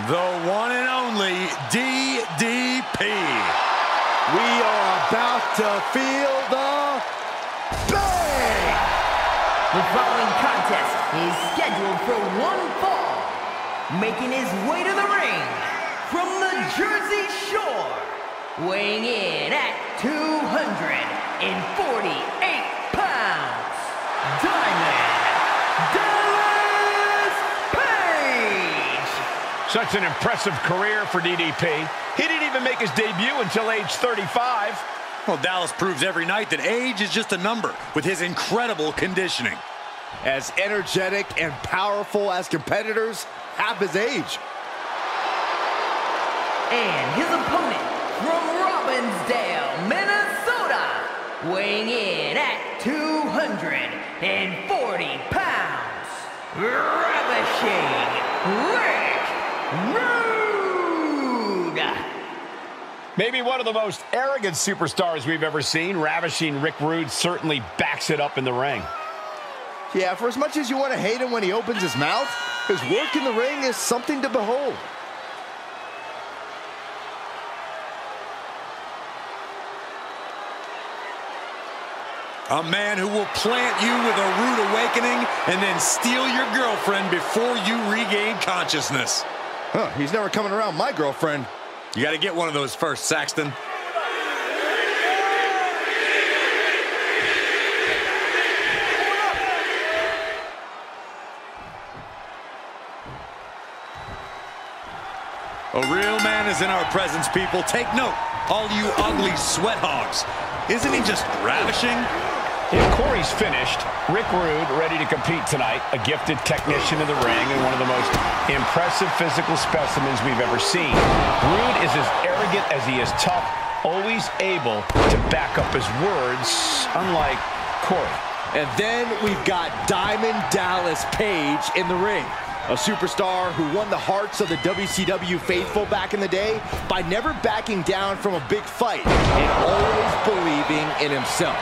The one and only DDP. We are about to feel the bang! The following contest is scheduled for one fall. Making his way to the ring from the Jersey Shore, weighing in at 248 pounds, Diamond Dallas Page. Such an impressive career for DDP. He didn't even make his debut until age 35. Well, Dallas proves every night that age is just a number with his incredible conditioning. As energetic and powerful as competitors half his age. And his opponent from Robbinsdale, Minnesota, weighing in at 240 pounds, ravishing Rick Rude. Maybe one of the most arrogant superstars we've ever seen. Ravishing Rick Rude certainly backs it up in the ring. Yeah, for as much as you want to hate him when he opens his mouth, his work in the ring is something to behold. A man who will plant you with a rude awakening and then steal your girlfriend before you regain consciousness. Huh, he's never coming around my girlfriend. You got to get one of those first, Saxton. A real man is in our presence, people. Take note, all you ugly sweat hogs. Isn't he just ravishing? If Corey's finished, Rick Rude ready to compete tonight, a gifted technician in the ring and one of the most impressive physical specimens we've ever seen. Rude is as arrogant as he is tough, always able to back up his words, unlike Corey. And then we've got Diamond Dallas Page in the ring. A superstar who won the hearts of the WCW faithful back in the day by never backing down from a big fight and always believing in himself.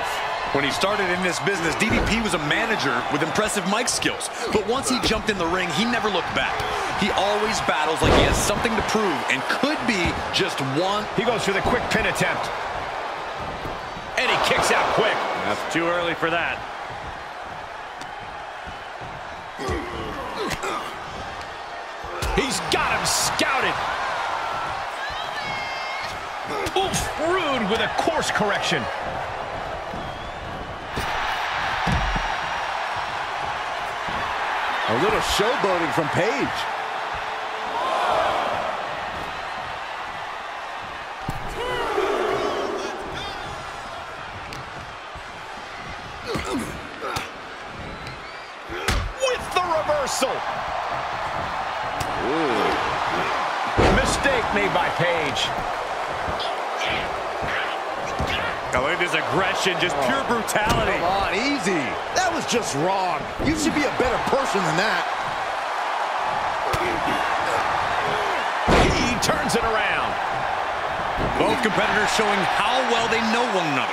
When he started in this business, DDP was a manager with impressive mic skills. But once he jumped in the ring, he never looked back. He always battles like he has something to prove and could be just one. He goes for the quick pin attempt. And he kicks out quick. That's too early for that. He's got him scouted. Oof, Rude with a course correction. A little showboating from Page. With the reversal. Ooh. Mistake made by Page. Oh, look at his aggression, just pure brutality. Come on, easy. That was just wrong. You should be a better person than that. He turns it around. Both competitors showing how well they know one another.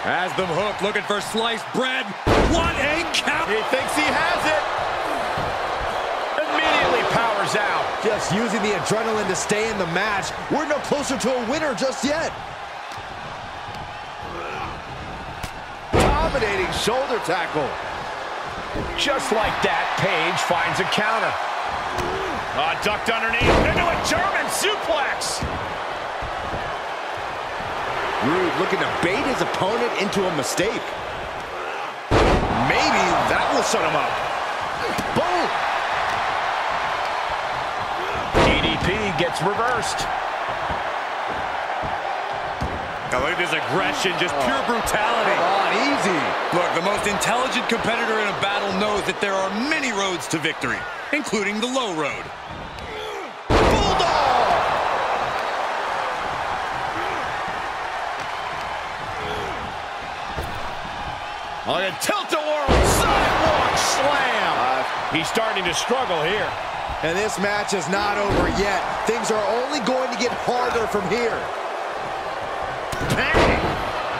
Has them hooked, looking for sliced bread. What a count! He thinks he has it. Immediately powers out. Just using the adrenaline to stay in the match. We're no closer to a winner just yet. Dominating shoulder tackle. Just like that, Page finds a counter. Ducked underneath into a German suplex. Rude looking to bait his opponent into a mistake. Maybe that will shut him up. Boom! DDP gets reversed. Oh, look at his aggression, just pure brutality. Come on, easy. Look, the most intelligent competitor in a battle knows that there are many roads to victory, including the low road. Bulldog! On a tilt-a-whirl sidewalk slam. He's starting to struggle here. And this match is not over yet. Things are only going to get harder from here. Bang!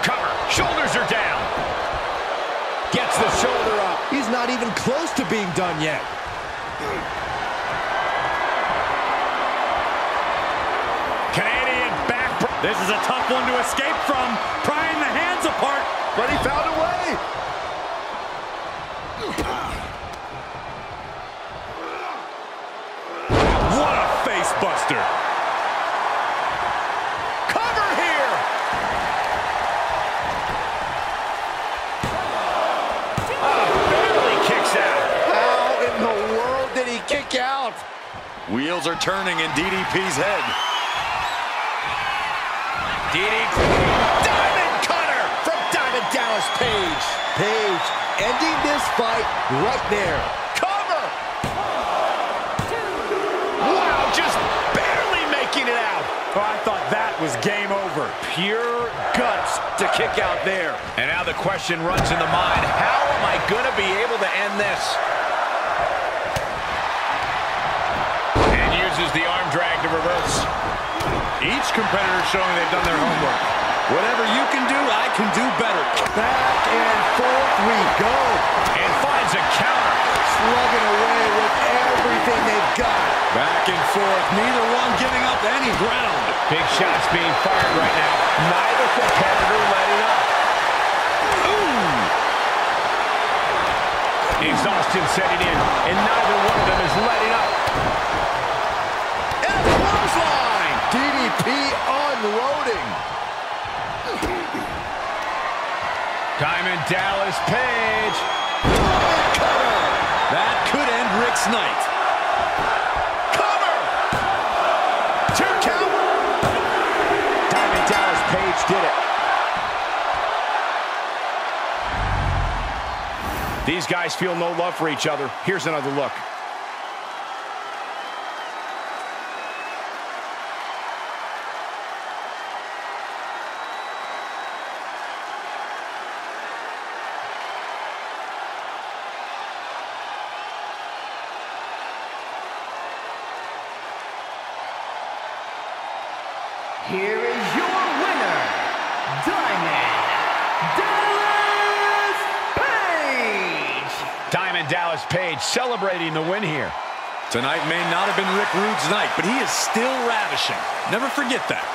Cover. Shoulders are down. Gets the shoulder up. He's not even close to being done yet. Canadian back. This is a tough one to escape from. Prying the hands apart. But he found a way. What a face buster. Cover here. Barely kicks out. How in the world did he kick out? Wheels are turning in DDP's head. DDP. Diamond cutter from Diamond Dallas Page. Page ending this fight right there. Cover. Wow, just barely making it out. Oh, I thought that was game over. Pure guts to kick out there. And now the question runs in the mind, how am I going to be able to end this? And uses the arm drag to reverse. Each competitor showing they've done their homework. Whatever you can do, I can do better. Back and forth we go. And finds a counter. Slugging away with everything they've got. Back and forth, neither one giving up any ground. Big shots being fired right now. Neither competitor letting up. Ooh! Exhaustion setting in, and neither one of them is letting up. And a clothesline. DDP unloading. Diamond Dallas Page. Cover. That could end Rick's night. Cover. 2 count. Diamond Dallas Page did it. These guys feel no love for each other. Here's another look. Here is your winner, Diamond Dallas Page. Diamond Dallas Page celebrating the win here. Tonight may not have been Rick Rude's night, but he is still ravishing. Never forget that.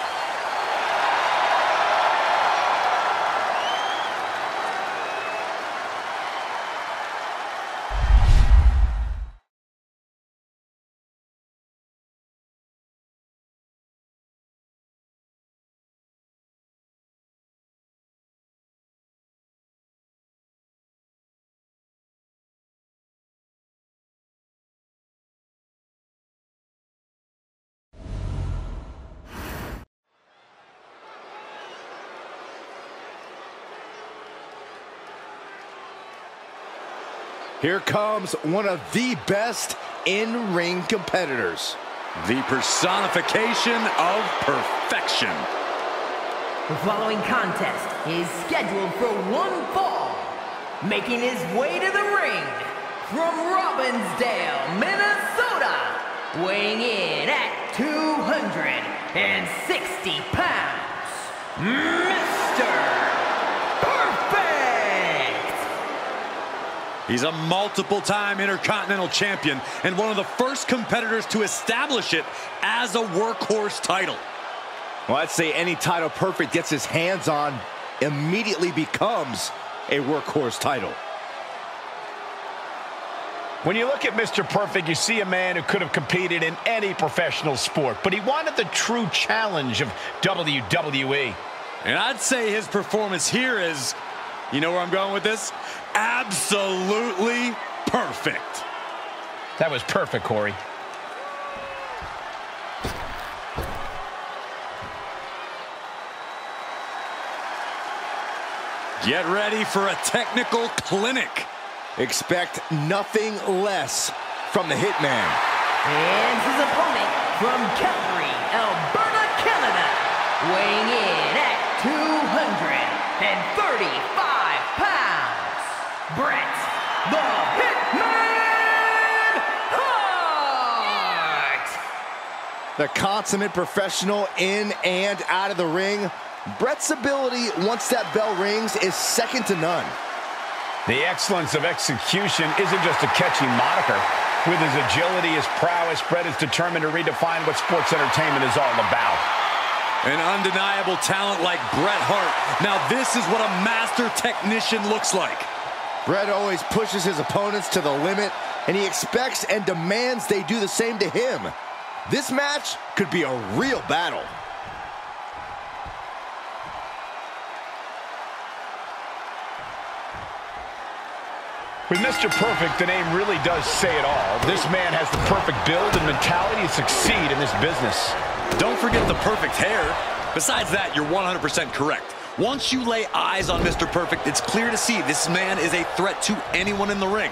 Here comes one of the best in-ring competitors. The personification of perfection. The following contest is scheduled for one fall. Making his way to the ring from Robbinsdale, Minnesota, weighing in at 260 pounds, Mr. He's a multiple-time Intercontinental Champion and one of the first competitors to establish it as a workhorse title. Well, I'd say any title Perfect gets his hands on immediately becomes a workhorse title. When you look at Mr. Perfect, you see a man who could have competed in any professional sport, but he wanted the true challenge of WWE. And I'd say his performance here is, you know where I'm going with this? Absolutely perfect. That was perfect, Corey. Get ready for a technical clinic. Expect nothing less from the Hitman. And his opponent from Calgary, Alberta, Canada, weighing in at 235 pounds, Bret the Hitman Hart! The consummate professional in and out of the ring. Bret's ability, once that bell rings, is second to none. The excellence of execution isn't just a catchy moniker. With his agility, his prowess, Bret is determined to redefine what sports entertainment is all about. An undeniable talent like Bret Hart. Now this is what a master technician looks like. Bret always pushes his opponents to the limit, and he expects and demands they do the same to him. This match could be a real battle. With Mr. Perfect, the name really does say it all. This man has the perfect build and mentality to succeed in this business. Don't forget the perfect hair. Besides that, you're 100% correct. Once you lay eyes on Mr. Perfect, it's clear to see this man is a threat to anyone in the ring.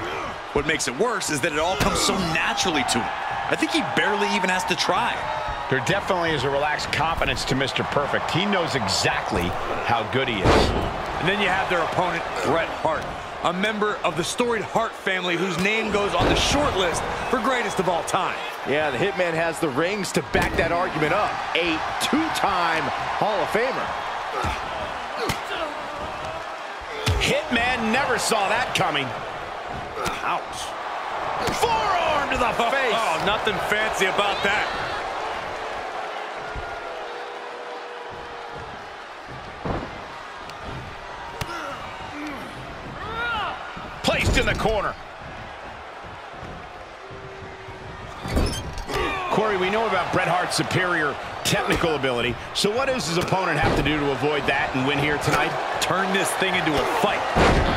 What makes it worse is that it all comes so naturally to him. I think he barely even has to try. There definitely is a relaxed confidence to Mr. Perfect. He knows exactly how good he is. And then you have their opponent, Bret Hart, a member of the storied Hart family whose name goes on the short list for greatest of all time. Yeah, the Hitman has the rings to back that argument up. A two-time Hall of Famer. Hitman never saw that coming. Ouch. Forearm to the face. Oh, nothing fancy about that. Placed in the corner. Corey, we know about Bret Hart's superior technical ability, so what does his opponent have to do to avoid that and win here tonight? Turn this thing into a fight.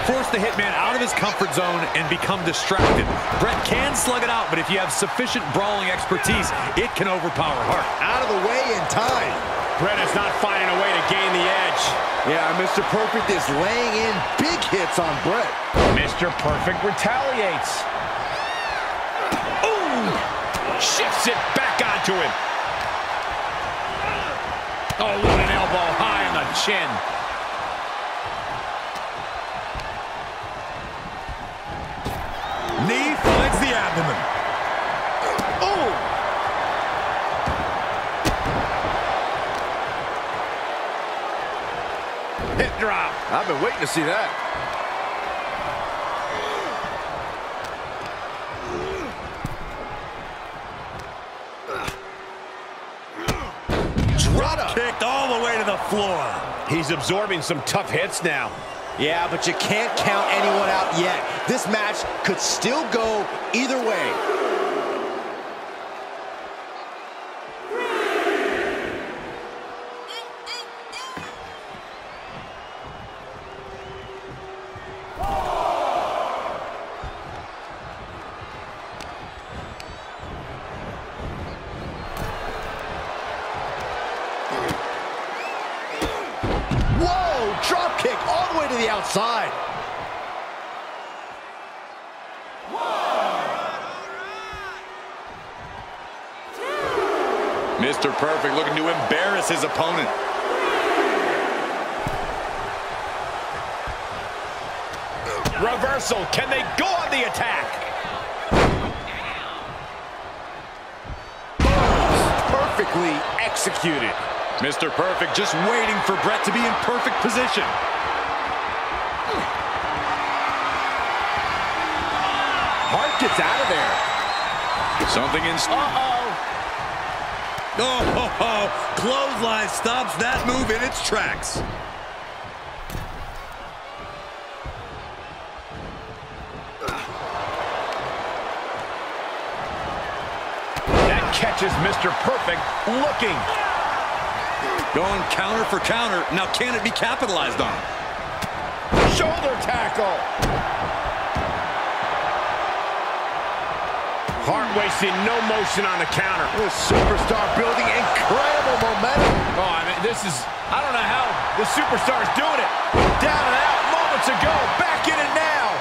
Force the Hitman out of his comfort zone and become distracted. Bret can slug it out, but if you have sufficient brawling expertise, it can overpower Hart. Out of the way in time. Bret is not finding a way to gain the edge. Yeah, Mr. Perfect is laying in big hits on Bret. Mr. Perfect retaliates. Ooh! Shifts it back onto him. Oh, what an elbow high on the chin. Knee finds the abdomen. Oh! Hip drop. I've been waiting to see that. Drop kicked all the way to the floor. He's absorbing some tough hits now. Yeah, but you can't count anyone out yet. This match could still go either way. Drop kick all the way to the outside. Mr. Perfect looking to embarrass his opponent. Reversal. Can they go on the attack? Perfectly executed. Mr. Perfect just waiting for Bret to be in perfect position. Hart gets out of there. Something in... Oh, clothesline stops that move in its tracks. That catches Mr. Perfect looking. Going counter for counter. Now, can it be capitalized on? Shoulder tackle. Hart wasting no motion on the counter. This superstar building incredible momentum. Oh, I mean, this is... I don't know how the superstar's doing it. Down and out moments ago. Back in it now.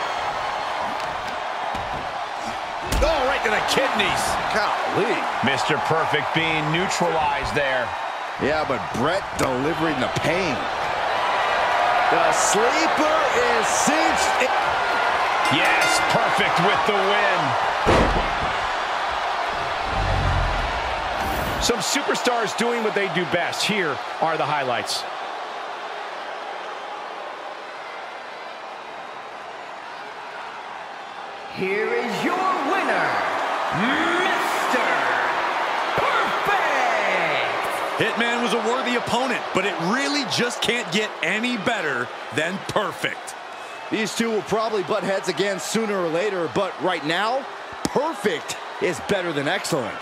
Oh, right to the kidneys. Golly. Mr. Perfect being neutralized there. Yeah, but Bret delivering the pain. The sleeper is cinched. Yes, Perfect with the win. Some superstars doing what they do best. Here are the highlights. Here is your winner, Mr. Perfect! Hitman was a worthy opponent, but it really just can't get any better than perfect. These two will probably butt heads again sooner or later, but right now, perfect is better than excellent.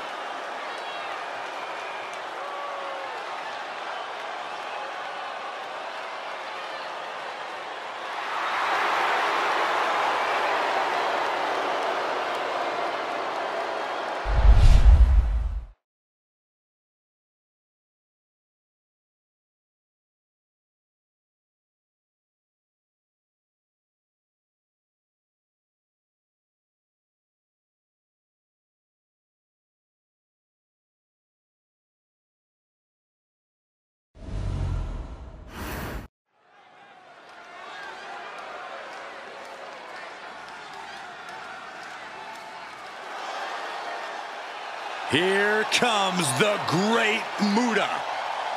Here comes the Great Muta.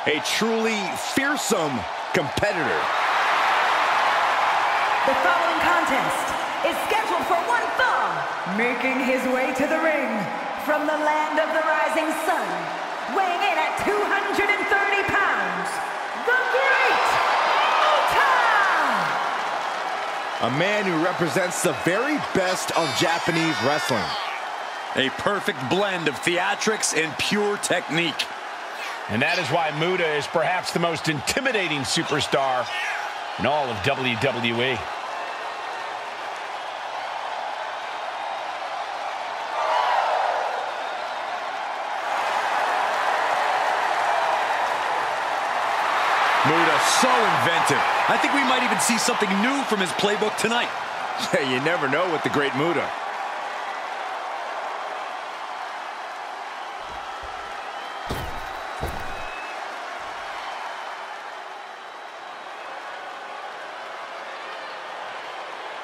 A truly fearsome competitor. The following contest is scheduled for one fall. Making his way to the ring from the land of the rising sun, weighing in at 230 pounds, the Great Muta! A man who represents the very best of Japanese wrestling. A perfect blend of theatrics and pure technique. And that is why Muta is perhaps the most intimidating superstar in all of WWE. Muta, so inventive. I think we might even see something new from his playbook tonight. Yeah, you never know with the Great Muta.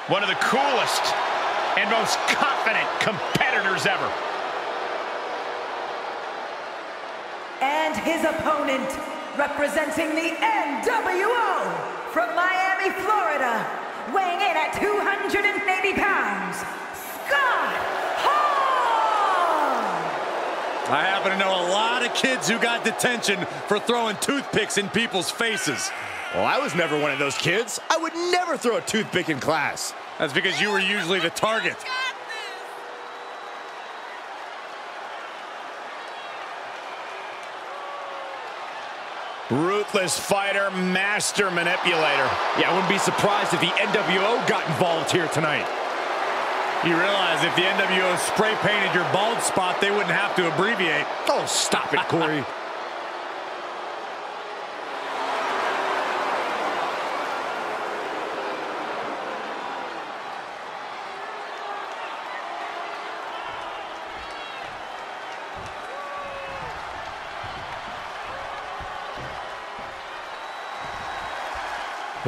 One of the coolest and most confident competitors ever. And his opponent, representing the NWO from Miami, Florida, weighing in at 280 pounds, Scott Hall! I happen to know a lot of kids who got detention for throwing toothpicks in people's faces. Well, I was never one of those kids. I would never throw a toothpick in class. That's because you were usually the target. Ruthless fighter, master manipulator. Yeah, I wouldn't be surprised if the NWO got involved here tonight. You realize if the NWO spray painted your bald spot, they wouldn't have to abbreviate. Oh, stop it, Corey.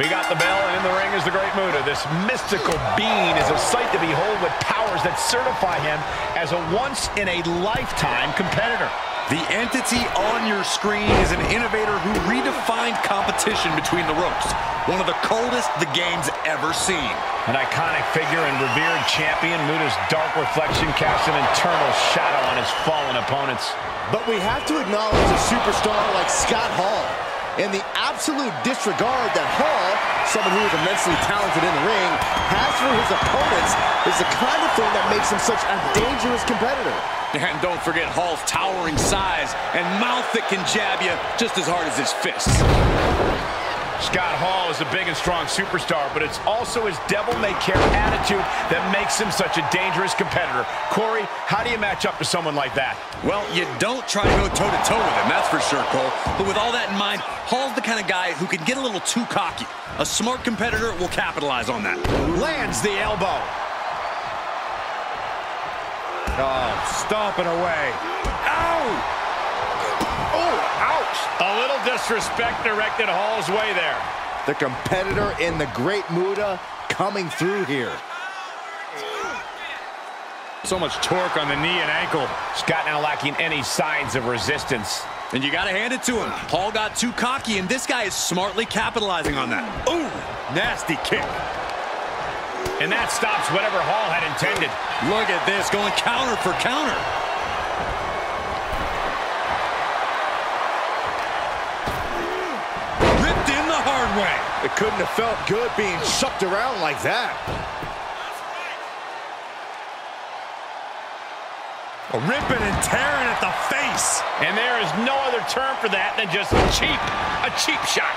We got the bell, and in the ring is the Great Muta. This mystical being is a sight to behold with powers that certify him as a once-in-a-lifetime competitor. The entity on your screen is an innovator who redefined competition between the ropes. One of the coldest the game's ever seen. An iconic figure and revered champion, Muta's dark reflection casts an eternal shadow on his fallen opponents. But we have to acknowledge a superstar like Scott Hall and the absolute disregard that Hall, someone who is immensely talented in the ring, has for his opponents is the kind of thing that makes him such a dangerous competitor. And don't forget Hall's towering size and mouth that can jab you just as hard as his fists. Scott Hall is a big and strong superstar, but it's also his devil-may-care attitude that makes him such a dangerous competitor. Corey, how do you match up to someone like that? Well, you don't try to go toe-to-toe with him, that's for sure, Cole. But with all that in mind, Hall's the kind of guy who can get a little too cocky. A smart competitor will capitalize on that. Lands the elbow. Oh, stomping away. Ow! Oh, ouch! A little disrespect directed Hall's way there. The competitor in the Great Muta coming through here. So much torque on the knee and ankle. Scott now lacking any signs of resistance. And you got to hand it to him. Hall got too cocky, and this guy is smartly capitalizing on that. Ooh, nasty kick. And that stops whatever Hall had intended. Look at this, going counter for counter. wrong way. It couldn't have felt good being shucked around like that. Ripping and tearing at the face. And there is no other term for that than just cheap. A cheap shot.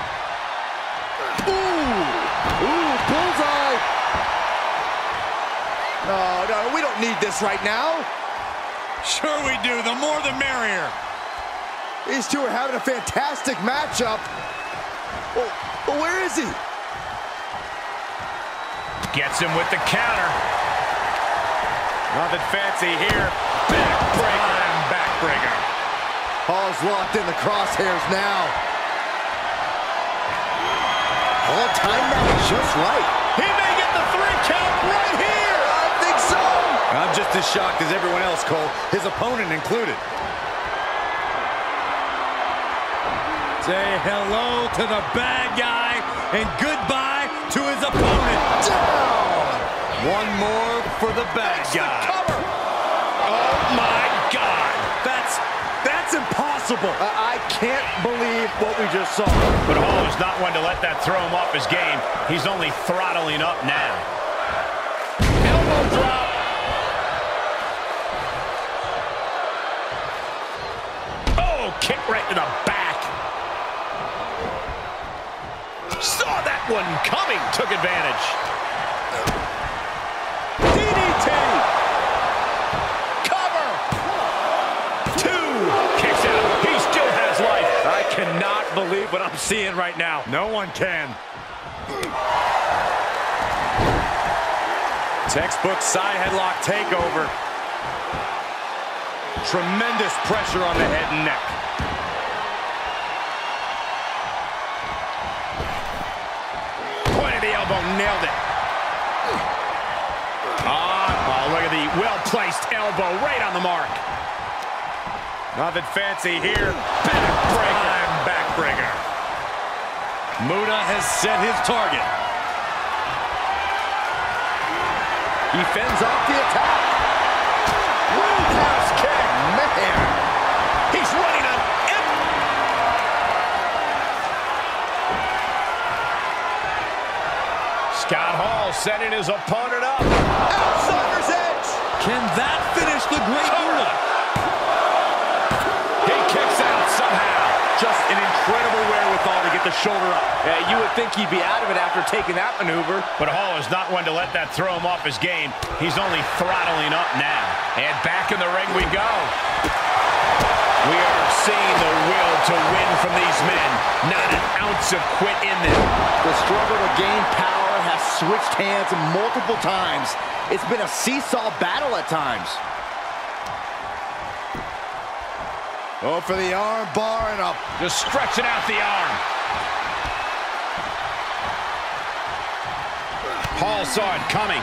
Ooh, bullseye. No, we don't need this right now. Sure we do. The more the merrier. These two are having a fantastic matchup. But where is he? Gets him with the counter. Nothing fancy here. Backbreaker and backbreaker. Hall's locked in the crosshairs now. Hall timed that just right. He may get the 3 count right here. I think so. I'm just as shocked as everyone else, Cole, his opponent included. Say hello to the bad guy and goodbye to his opponent. Down. One more for the bad guy. Cover. Oh, my God. That's impossible. I can't believe what we just saw. But Hall is not one to let that throw him off his game. He's only throttling up now. Elbow drop. Oh, kick right to the back. Saw that one coming. Took advantage. DDT. Cover. 2. Kicks out. He still has life. I cannot believe what I'm seeing right now. No one can. Textbook side headlock takeover. Tremendous pressure on the head and neck. Point of the elbow, nailed it. Oh, look at the well-placed elbow right on the mark. Nothing fancy here. Backbreaker and backbreaker. Muda has set his target. He fends off the attack. Roundhouse kick. Man. He's running on Scott Hall setting his opponent up. Outsider's edge. Can that finish the great Muda? He kicks out somehow. Just an incredible wherewithal to get the shoulder up. Yeah, you would think he'd be out of it after taking that maneuver. But Hall is not one to let that throw him off his game. He's only throttling up now. And back in the ring we go. We are seeing the will to win from these men. Not an ounce of quit in them. The struggle to gain power has switched hands multiple times. It's been a seesaw battle at times. Oh, for the arm bar and up. Just stretching out the arm. Hall saw it coming.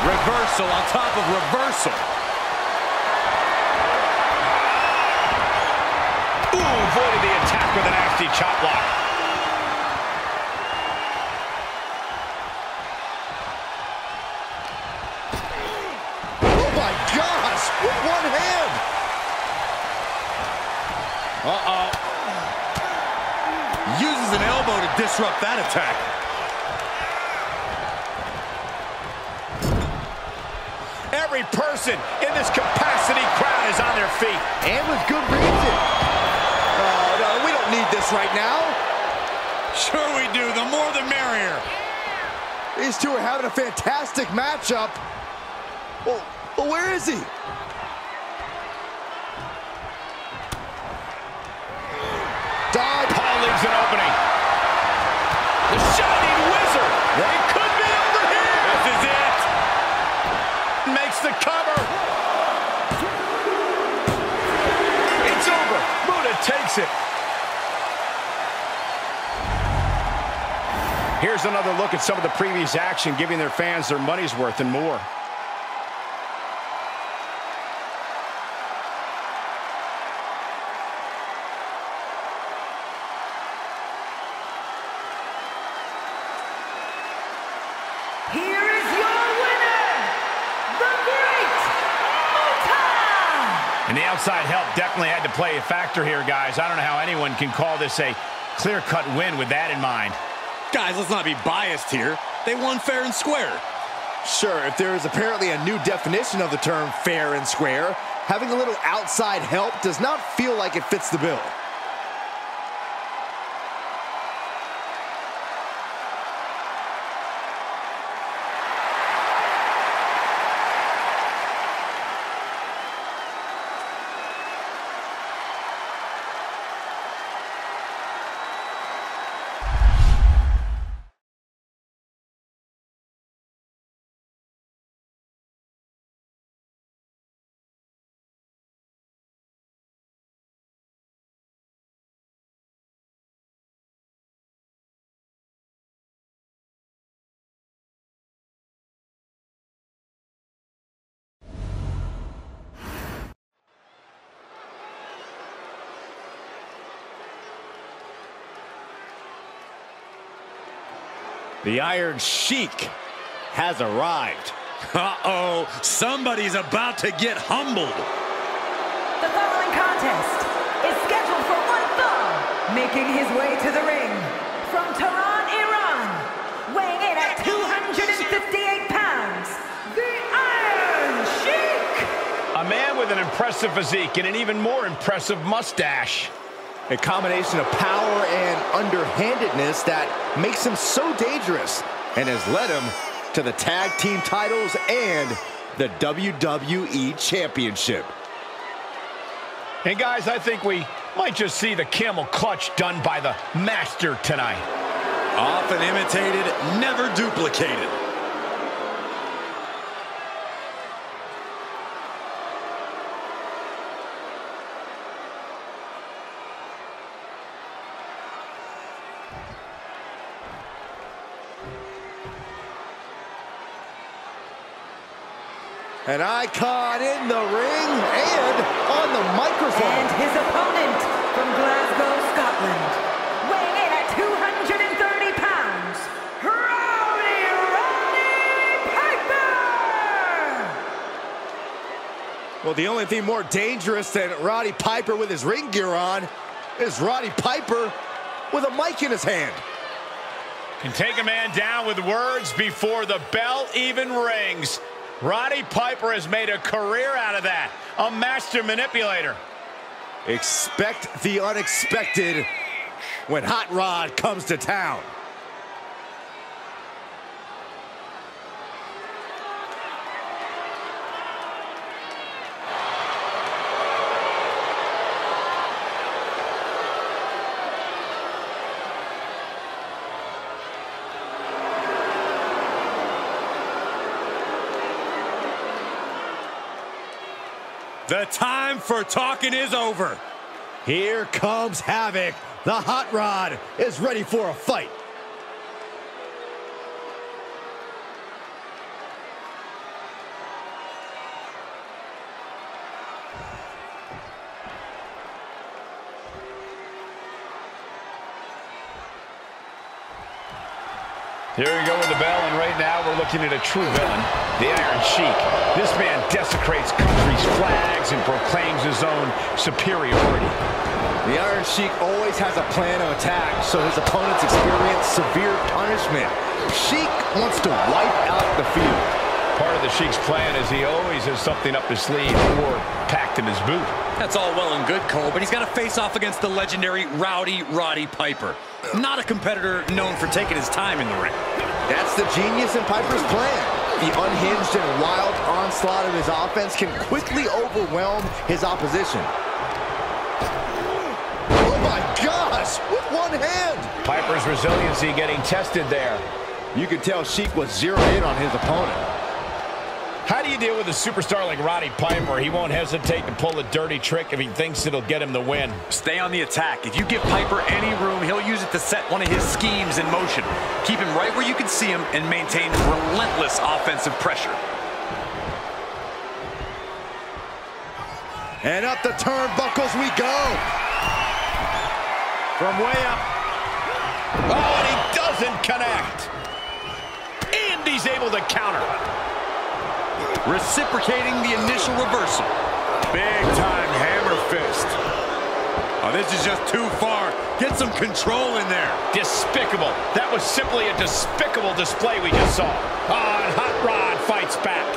Reversal on top of reversal. Ooh, avoided the attack with a nasty chop block. Oh my gosh, with one hand. Uh-oh. Uses an elbow to disrupt that attack. Every person in this capacity crowd is on their feet. And with good reason. No, we don't need this right now. Sure we do. The more the merrier. These two are having a fantastic matchup. Well, where is he? Dodge. Paul leaves an opening. The Shining Wizard. It could be over here. This is it. Makes the cover. It's over. Muda takes it. Here's another look at some of the previous action, giving their fans their money's worth and more. Here is your winner, the Great Muta! And And the outside help definitely had to play a factor here, guys. I don't know how anyone can call this a clear-cut win with that in mind. Guys, let's not be biased here. They won fair and square. Sure, if there is apparently a new definition of the term fair and square, having a little outside help does not feel like it fits the bill. The Iron Sheik has arrived. Uh-oh, somebody's about to get humbled. The following contest is scheduled for one fall. Making his way to the ring from Tehran, Iran, weighing in at 258 pounds, the Iron Sheik. A man with an impressive physique and an even more impressive mustache. A combination of power and underhandedness that makes him so dangerous and has led him to the tag team titles and the WWE Championship. And guys, I think we might just see the camel clutch done by the master tonight. Often imitated, never duplicated. An icon in the ring and on the microphone. And his opponent from Glasgow, Scotland, weighing in at 230 pounds, Roddy Piper! Well, the only thing more dangerous than Roddy Piper with his ring gear on is Roddy Piper with a mic in his hand. Can take a man down with words before the bell even rings. Roddy Piper has made a career out of that. A master manipulator. Expect the unexpected when Hot Rod comes to town. The time for talking is over. Here comes Havoc. The Hot Rod is ready for a fight. Here we go with the bell, and right now we're looking at a true villain, the Iron Sheik. This man desecrates countries' flags and proclaims his own superiority. The Iron Sheik always has a plan of attack, so his opponents experience severe punishment. Sheik wants to wipe out the field. Part of the Sheik's plan is he always has something up his sleeve or packed in his boot. That's all well and good, Cole, but he's got to face off against the legendary Roddy Piper. Not a competitor known for taking his time in the ring. That's the genius in Piper's plan. The unhinged and wild onslaught of his offense can quickly overwhelm his opposition. Oh my gosh, with one hand! Piper's resiliency getting tested there. You could tell Sheik was zeroed in on his opponent. How do you deal with a superstar like Roddy Piper? He won't hesitate to pull a dirty trick if he thinks it'll get him the win. Stay on the attack. If you give Piper any room, he'll use it to set one of his schemes in motion. Keep him right where you can see him and maintain relentless offensive pressure. And up the turnbuckles we go. From way up. Oh, and he doesn't connect. And he's able to counter. Reciprocating the initial reversal. Big time Oh, this is just too far. Get some control in there. Despicable. That was simply a despicable display we just saw. Oh, and Hot Rod fights back.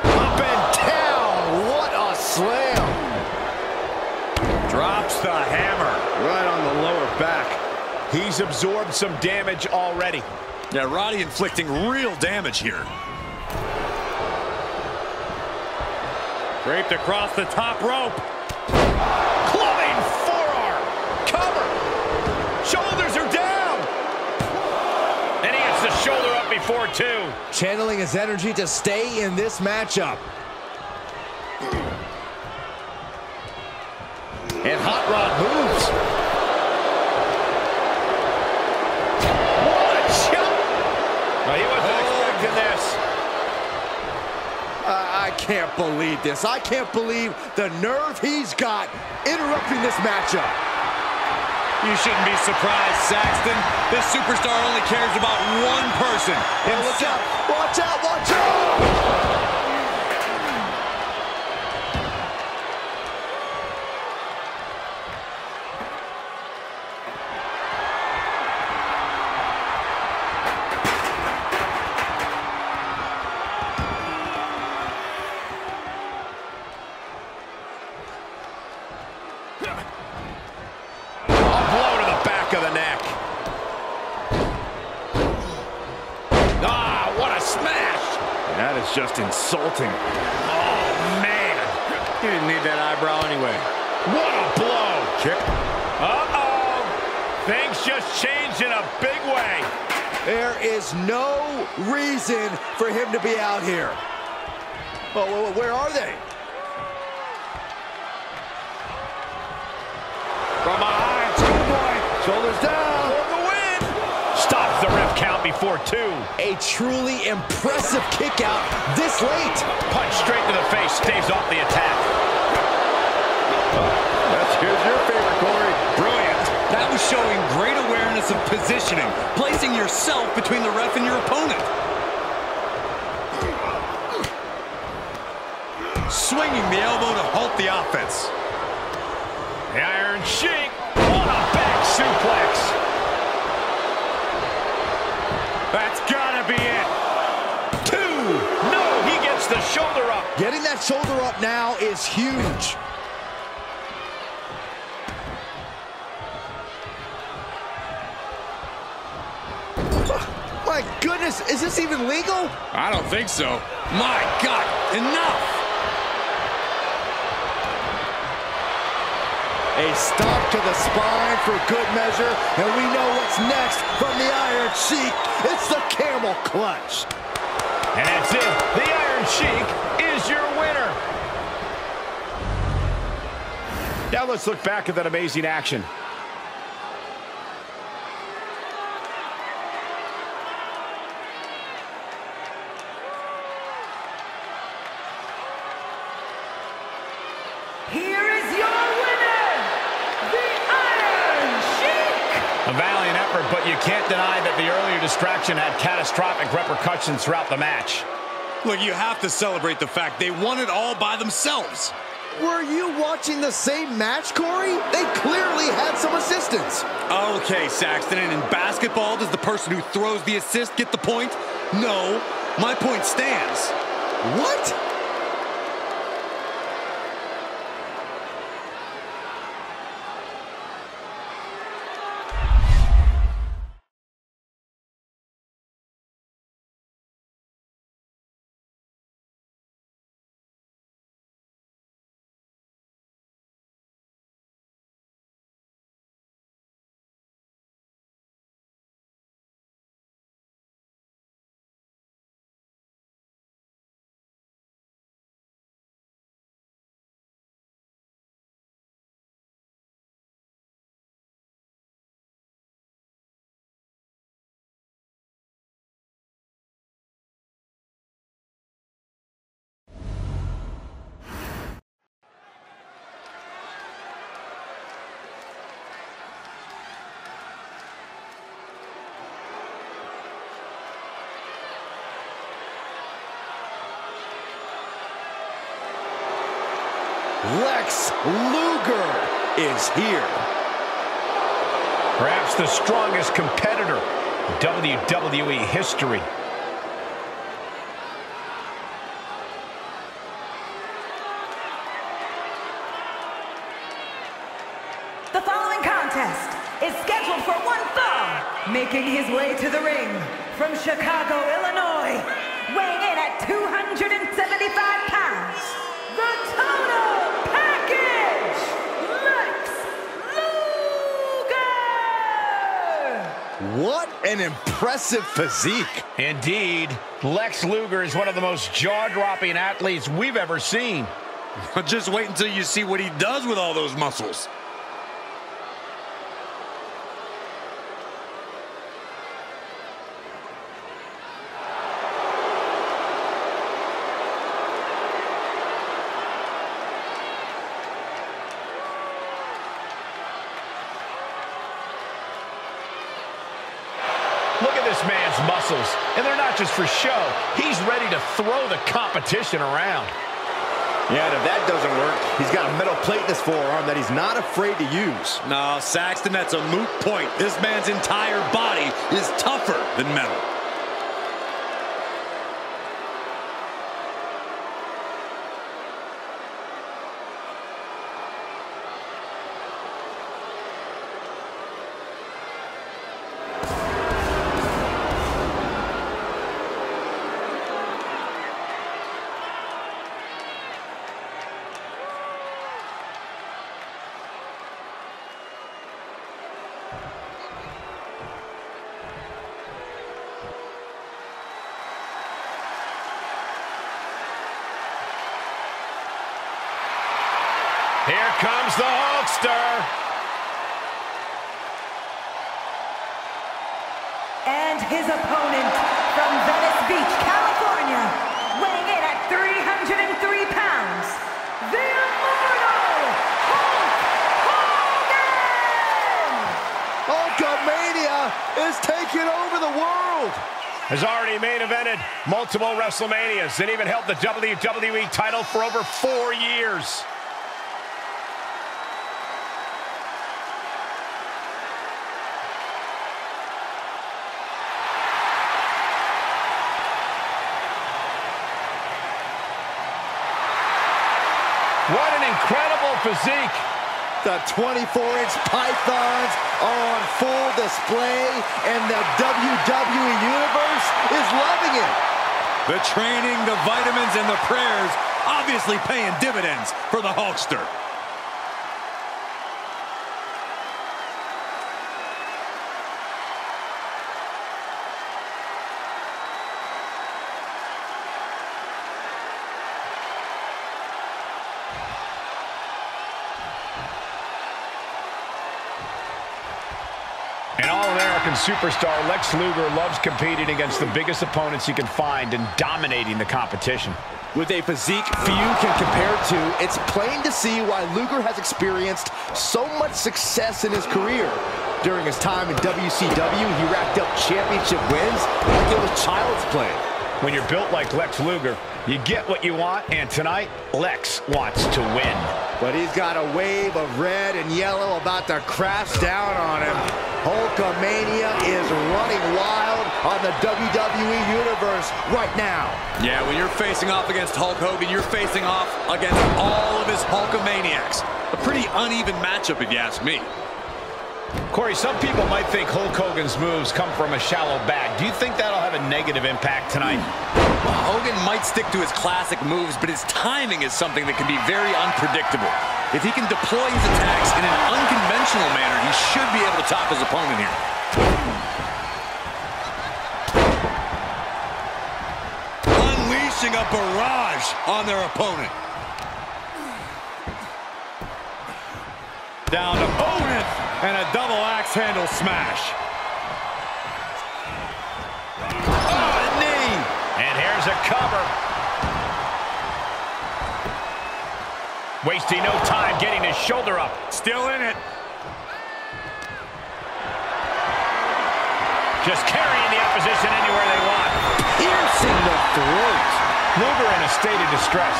Up and down. What a slam. Drops the hammer. Right on the lower back. He's absorbed some damage already. Yeah, Roddy inflicting real damage here. Draped across the top rope. Clubbing forearm. Cover. Shoulders are down. And he gets the shoulder up before two. Channeling his energy to stay in this matchup. And Hot Rod moves. What a shot. Well, he wasn't expecting this. I can't believe this. I can't believe the nerve he's got interrupting this matchup. You shouldn't be surprised, Saxton. This superstar only cares about one person. Watch out! Watch out! Watch out! Of the neck. Ah, what a smash! That is just insulting. Oh, man. You didn't need that eyebrow anyway. What a blow. Kick. Uh-oh. Things just changed in a big way. There is no reason for him to be out here. Oh, where are they? From behind, schoolboy. Shoulders down. For the win. Stops the ref count before two. A truly impressive kick out this late. Punch straight to the face, staves off the attack. Here's your favorite, Corey. Brilliant. That was showing great awareness of positioning, placing yourself between the ref and your opponent. Swinging the elbow to halt the offense. The Iron Sheik. What a back suplex. That's gotta be it. Two. No, he gets the shoulder up. Getting that shoulder up now is huge. My goodness, is this even legal? I don't think so. My God, enough. A stomp to the spine for good measure, and we know what's next from the Iron Sheik. It's the camel clutch. And that's it. The Iron Sheik is your winner. Now let's look back at that amazing action. Here is your winner, the Iron Sheik! A valiant effort, but you can't deny that the earlier distraction had catastrophic repercussions throughout the match. Look, you have to celebrate the fact they won it all by themselves. Were you watching the same match, Corey? They clearly had some assistance. Okay, Saxton, and in basketball, does the person who throws the assist get the point? No, my point stands. What? Lex Luger is here. Perhaps the strongest competitor in WWE history. The following contest is scheduled for one fall, making his way to the ring from Chicago, Illinois, weighing in at 275 pounds, the Total Package, Lex Luger! What an impressive physique. Indeed, Lex Luger is one of the most jaw-dropping athletes we've ever seen. Just wait until you see what he does with all those muscles. Look at this man's muscles, and they're not just for show. He's ready to throw the competition around. Yeah, and if that doesn't work, he's got a metal plate in his forearm that he's not afraid to use. No, Saxton, that's a moot point. This man's entire body is tougher than metal. Here comes the Hulkster. And his opponent from Venice Beach, California, weighing in at 303 pounds, the Immortal Hulk Hogan! Hulkamania is taking over the world. Has already main evented multiple WrestleManias and even held the WWE title for over 4 years. What an incredible physique. The 24-inch pythons are on full display, and the WWE Universe is loving it. The training, the vitamins, and the prayers obviously paying dividends for the Hulkster. An all-American superstar, Lex Luger loves competing against the biggest opponents he can find and dominating the competition. With a physique few can compare to, it's plain to see why Luger has experienced so much success in his career. During his time in WCW, he racked up championship wins like it was child's play. When you're built like Lex Luger, you get what you want, and tonight, Lex wants to win. But he's got a wave of red and yellow about to crash down on him. Hulkamania is running wild on the WWE Universe right now. Yeah, when you're facing off against Hulk Hogan, you're facing off against all of his Hulkamaniacs. A pretty uneven matchup, if you ask me. Corey, some people might think Hulk Hogan's moves come from a shallow bag. Do you think that'll have a negative impact tonight? Well, Hogan might stick to his classic moves, but his timing is something that can be very unpredictable. If he can deploy his attacks in an unconventional manner, he should be able to top his opponent here. Unleashing a barrage on their opponent. Down to opponent and a double axe handle smash. Oh, a knee. And here's a cover. Wasting no time getting his shoulder up. Still in it. Just carrying the opposition anywhere they want. Piercing the throat. Luger in a state of distress.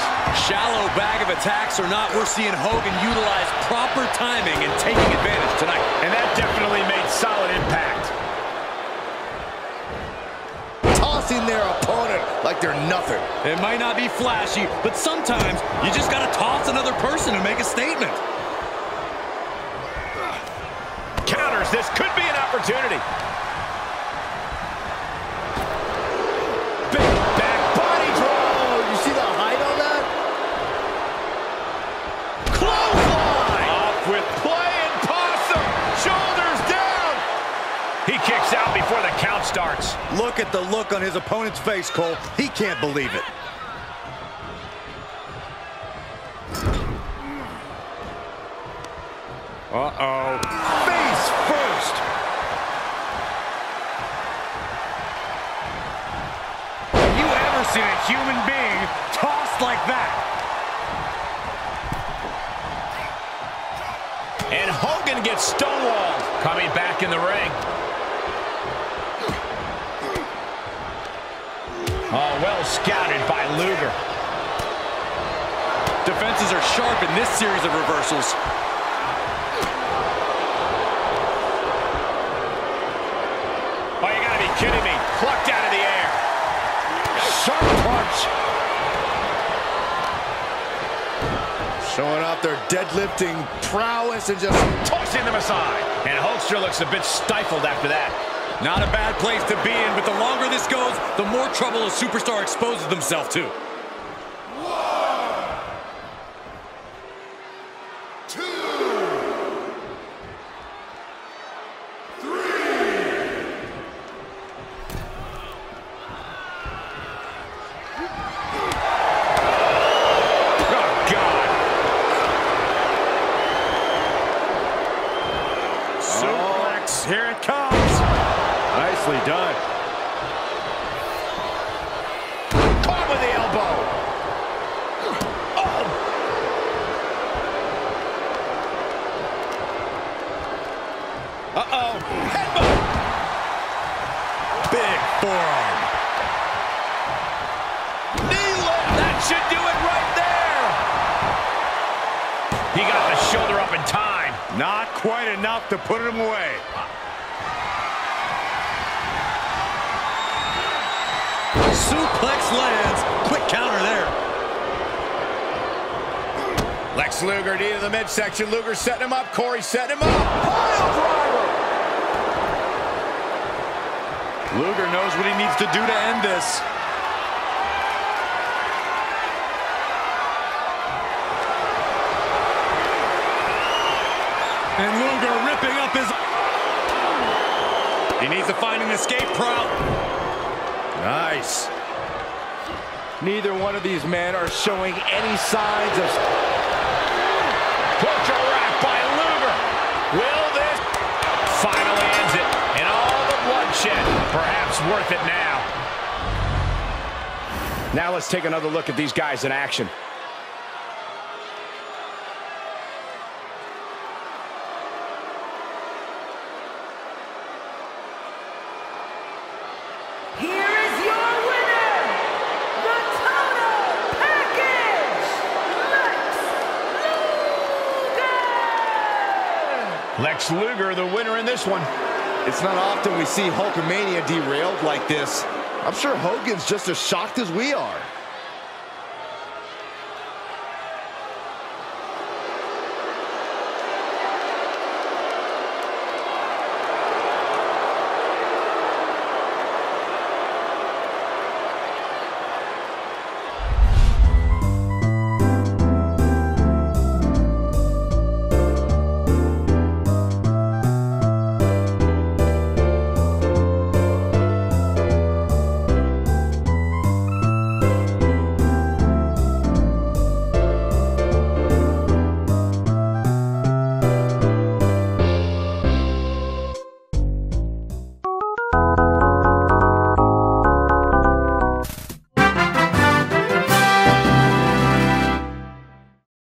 Shallow bag of attacks or not, we're seeing Hogan utilize proper timing and taking advantage tonight. And that definitely made solid impact. Tossing their opponent like they're nothing. It might not be flashy, but sometimes you just got to toss another person to make a statement. Counters, this could be an opportunity. Big back body draw. You see the height on that? Clothesline! Off with play and possum. Shoulders down. He kicks out before the count starts. Look at the look on his opponent's face, Cole. He can't believe it. Uh-oh. Face first. Have you ever seen a human being tossed like that? And Hogan gets stonewalled. Coming back in the ring. Oh, well scouted by Luger. Defenses are sharp in this series of reversals. Oh, you gotta be kidding me. Plucked out of the air. Sharp punch. Showing off their deadlifting prowess and just Tossing them aside. And Hulkster looks a bit stifled after that. Not a bad place to be in, but the longer this goes, the more trouble a superstar exposes themselves to. 1, 2, 3. Oh, God. Suplex. Here it comes. Nicely done. Caught with the elbow. Oh. Uh-oh. Headbutt. Big forearm. Knee lift. That should do it right there. He got the shoulder up in time. Not quite enough to put him away. Suplex lands. Quick counter there. Lex Luger knee to the midsection. Luger setting him up. Corey setting him up. Pile driver. Luger knows what he needs to do to end this. And Luger ripping up his... He needs to find an escape route. nice. Neither one of these men are showing any signs of... Torture rack by Luger. Will this finally ends it? And all the bloodshed, perhaps worth it now. Now let's take another look at these guys in action. Here is your winner, the Total Package, Lex Luger! Lex Luger, the winner in this one. It's not often we see Hulkamania derailed like this. I'm sure Hogan's just as shocked as we are.